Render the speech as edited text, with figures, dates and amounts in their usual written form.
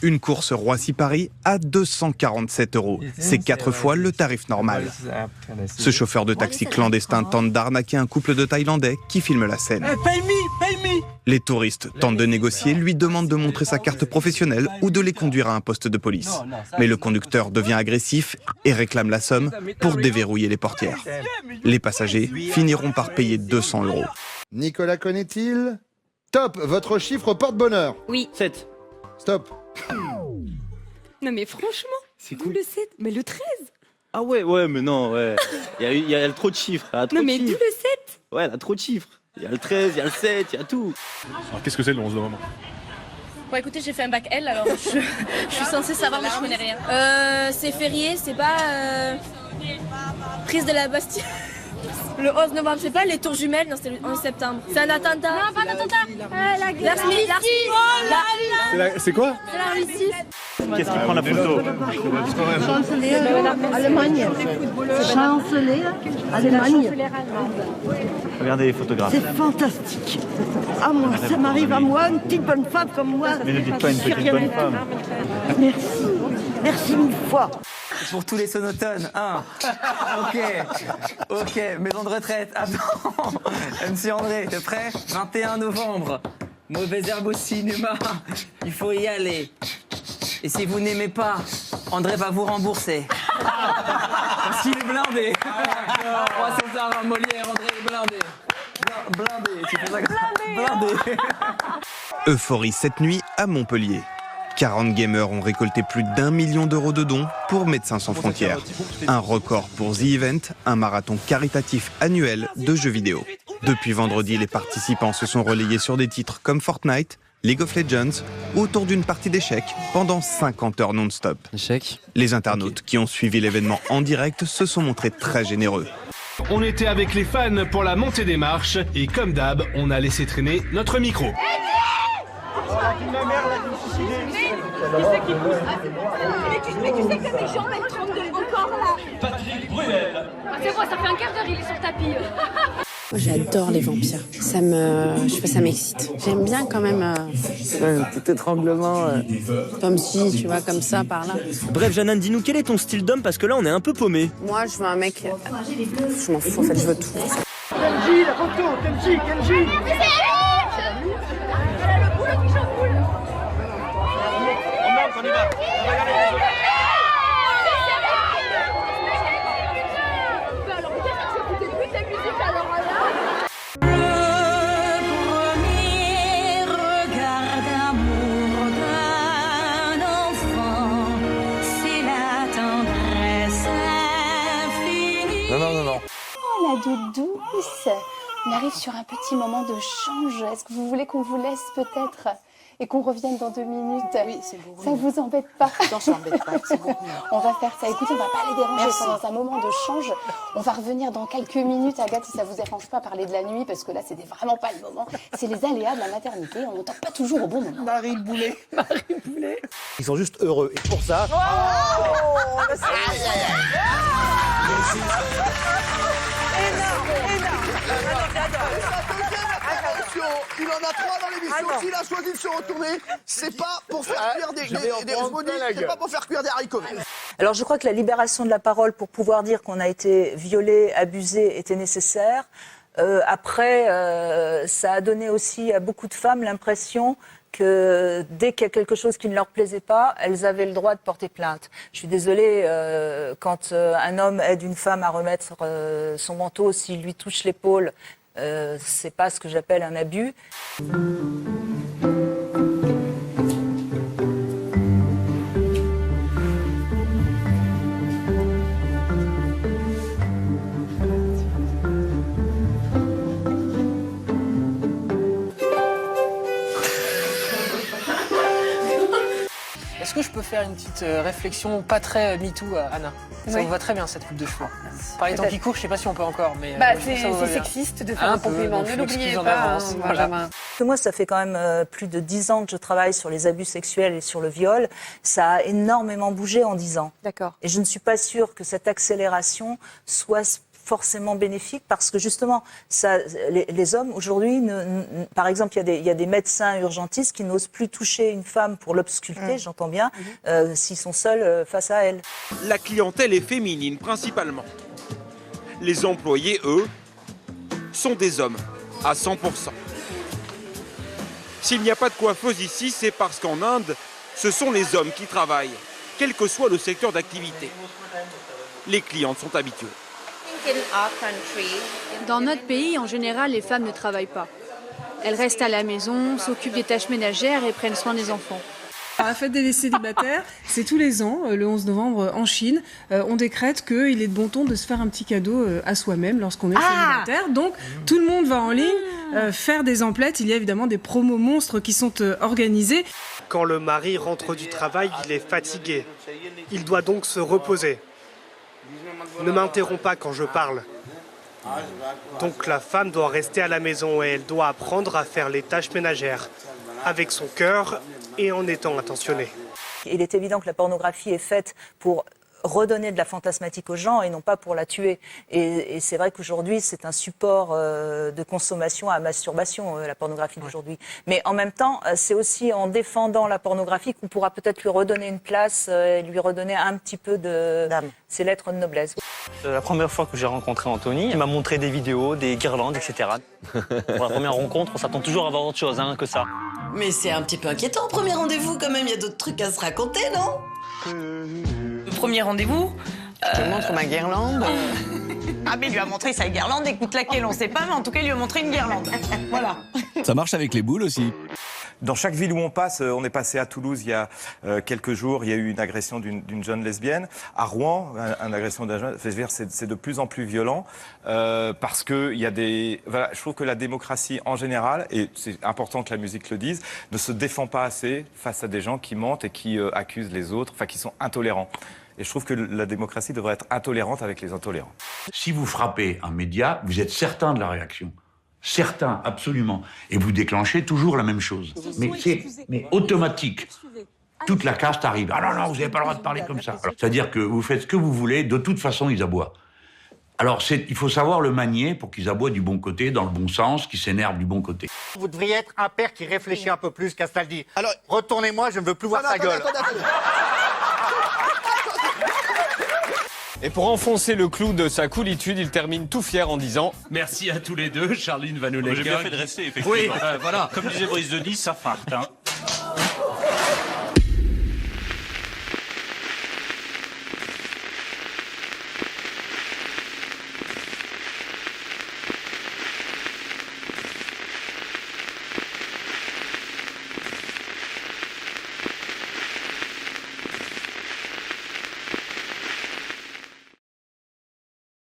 Une course Roissy-Paris à 247 €. C'est 4 fois le tarif normal. Ce chauffeur de taxi clandestin tente d'arnaquer un couple de Thaïlandais qui filme la scène. Pay me. Les touristes tentent de négocier, lui demandent de montrer sa carte professionnelle ou de les conduire à un poste de police. Mais le conducteur devient agressif et réclame la somme pour déverrouiller les portières. Les passagers finiront par payer 200 €. Nicolas connaît-il? Top, votre chiffre porte-bonheur. Oui. 7. Stop. Non mais franchement, C'est d'où cool. le 7, mais le 13. Ah ouais, mais non, ouais. Il y a trop de chiffres. Non mais d'où le 7. Ouais, elle a trop de chiffres. Il y a le 13, il y a le 7, il y a tout. Alors qu'est-ce que c'est le 11 novembre? Bon écoutez, j'ai fait un bac L, alors je suis censée savoir mais je connais rien. C'est férié, c'est pas prise de la Bastille. Le 11 novembre, c'est pas les tours jumelles, non, c'était le 11 septembre. C'est un attentat. Non, pas un attentat. C'est quoi? C'est l'armistice. Qu'est-ce qui prend la photo? Chancelier Allemagne. Chancelier Allemagne. Regardez les photographes. C'est fantastique. Ah moi, ça m'arrive à moi, une petite bonne femme comme moi. Mais ne dites pas une petite bonne femme. Merci. Merci mille fois. Pour tous les sonotones, Ok, maison de retraite. Attends, MC André, t'es prêt? 21 novembre, mauvaise herbe au cinéma, il faut y aller. Et si vous n'aimez pas, André va vous rembourser. Parce qu'il est blindé. 3 César, Molière, André est blindé. Blindé, tu fais ça comme ça. Blindé. Euphorie cette nuit à Montpellier. 40 gamers ont récolté plus d'1 million € de dons pour Médecins sans frontières. Un record pour The Event, un marathon caritatif annuel de jeux vidéo. Depuis vendredi, les participants se sont relayés sur des titres comme Fortnite, League of Legends ou autour d'une partie d'échecs pendant 50 heures non-stop. Les internautes qui ont suivi l'événement en direct se sont montrés très généreux. On était avec les fans pour la montée des marches et comme d'hab, on a laissé traîner notre micro. Mais tu sais que mes jambes elles tremblent encore là. Patrick Bruel. C'est bon, ça fait un quart d'heure, il est sur le tapis. Moi j'adore les vampires. Ça m'excite. J'aime bien quand même. Petit étranglement. Comme si, tu vois, comme ça, par là. Bref, Jeanne, dis-nous quel est ton style d'homme parce que là on est un peu paumé. Moi je veux un mec. Je m'en fous en fait, je veux tout. Kenji, la photo, Kenji. On y va. Non. Oh, la douce. On arrive sur un petit moment de change. Est-ce que vous voulez qu'on vous laisse peut-être et qu'on revienne dans 2 minutes? Oui, c'est beau. Ça vous embête pas? Non, ça m'embête pas, c'est beaucoup mieux. On va faire ça. Écoutez, on va pas les déranger Merci. pendant un moment de change. On va revenir dans quelques minutes. Agathe, si ça vous dérange pas, parler de la nuit, parce que là, c'était vraiment pas le moment. C'est les aléas de la maternité. On n'entend pas toujours au bon moment. Marie Boulet. Ils sont juste heureux. Et pour ça... Attention, il en a 3 dans l'émission. S'il a choisi de se retourner, c'est pas pour faire cuire c'est pas pour faire cuire des haricots verts. Alors je crois que la libération de la parole pour pouvoir dire qu'on a été violé, abusé, était nécessaire. Après, ça a donné aussi à beaucoup de femmes l'impression que dès qu'il y a quelque chose qui ne leur plaisait pas, elles avaient le droit de porter plainte. Je suis désolée, quand un homme aide une femme à remettre son manteau, s'il lui touche l'épaule, c'est pas ce que j'appelle un abus. Est-ce que je peux faire une petite réflexion pas très MeToo, Anna? Ça Oui. vous va très bien cette coupe de cheveux. Par les temps qui courent, je sais pas si on peut encore, mais C'est sexiste de faire un un compliment. peu, Ne donc je l'oubliez m'excuse en pas, avance, voilà. Benjamin. Que moi, ça fait quand même plus de 10 ans que je travaille sur les abus sexuels et sur le viol. Ça a énormément bougé en 10 ans. D'accord. Et je ne suis pas sûre que cette accélération soit forcément bénéfique parce que justement, les hommes aujourd'hui, par exemple, il y a des médecins urgentistes qui n'osent plus toucher une femme pour l'ausculter, j'entends bien, s'ils sont seuls face à elle. La clientèle est féminine principalement. Les employés, eux, sont des hommes à 100%. S'il n'y a pas de coiffeuse ici, c'est parce qu'en Inde, ce sont les hommes qui travaillent, quel que soit le secteur d'activité. Les clientes sont habituées. Dans notre pays, en général, les femmes ne travaillent pas. Elles restent à la maison, s'occupent des tâches ménagères et prennent soin des enfants. La fête des célibataires, c'est tous les ans, le 11 novembre en Chine. On décrète qu'il est de bon ton de se faire un petit cadeau à soi-même lorsqu'on est célibataire. Donc tout le monde va en ligne faire des emplettes. Il y a évidemment des promos monstres qui sont organisés. Quand le mari rentre du travail, il est fatigué. Il doit donc se reposer. Ne m'interromps pas quand je parle. Donc la femme doit rester à la maison et elle doit apprendre à faire les tâches ménagères avec son cœur et en étant attentionnée. Il est évident que la pornographie est faite pour redonner de la fantasmatique aux gens et non pas pour la tuer. Et c'est vrai qu'aujourd'hui, c'est un support de consommation à masturbation, la pornographie d'aujourd'hui. Mais en même temps, c'est aussi en défendant la pornographie qu'on pourra peut-être lui redonner une place et lui redonner un petit peu de ses lettres de noblesse. La première fois que j'ai rencontré Anthony, il m'a montré des vidéos, des guirlandes, etc. Pour la première rencontre, on s'attend toujours à voir autre chose que ça. Mais c'est un petit peu inquiétant, premier rendez-vous quand même, il y a d'autres trucs à se raconter, non? Le premier rendez-vous Je te montre ma guirlande. Ah mais il lui a montré sa guirlande, écoute laquelle on sait pas, mais en tout cas il lui a montré une guirlande. Voilà. Ça marche avec les boules aussi. Dans chaque ville où on passe, on est passé à Toulouse il y a quelques jours, il y a eu une agression d'une jeune lesbienne. À Rouen, une agression d'un jeune, c'est de plus en plus violent parce que il y a des, voilà, je trouve que la démocratie en général, et c'est important que la musique le dise, ne se défend pas assez face à des gens qui mentent et qui accusent les autres, enfin qui sont intolérants. Et je trouve que la démocratie devrait être intolérante avec les intolérants. Si vous frappez un média, vous êtes certain de la réaction. Certain, absolument. Et vous déclenchez toujours la même chose. Mais c'est automatique. Toute la caste arrive. Ah non, non, vous n'avez pas le droit de parler comme ça. C'est-à-dire que vous faites ce que vous voulez, de toute façon, ils aboient. Alors, il faut savoir le manier pour qu'ils aboient du bon côté, dans le bon sens, qu'ils s'énervent du bon côté. Vous devriez être un père qui réfléchit un peu plus, Castaldi. Alors, retournez-moi, je ne veux plus voir ta gueule. Et pour enfoncer le clou de sa coolitude, il termine tout fier en disant « Merci à tous les deux, Charline Vanhoenacker. » J'ai bien fait de rester, effectivement. Oui, voilà. Comme disait Brice Denis, ça farte, hein.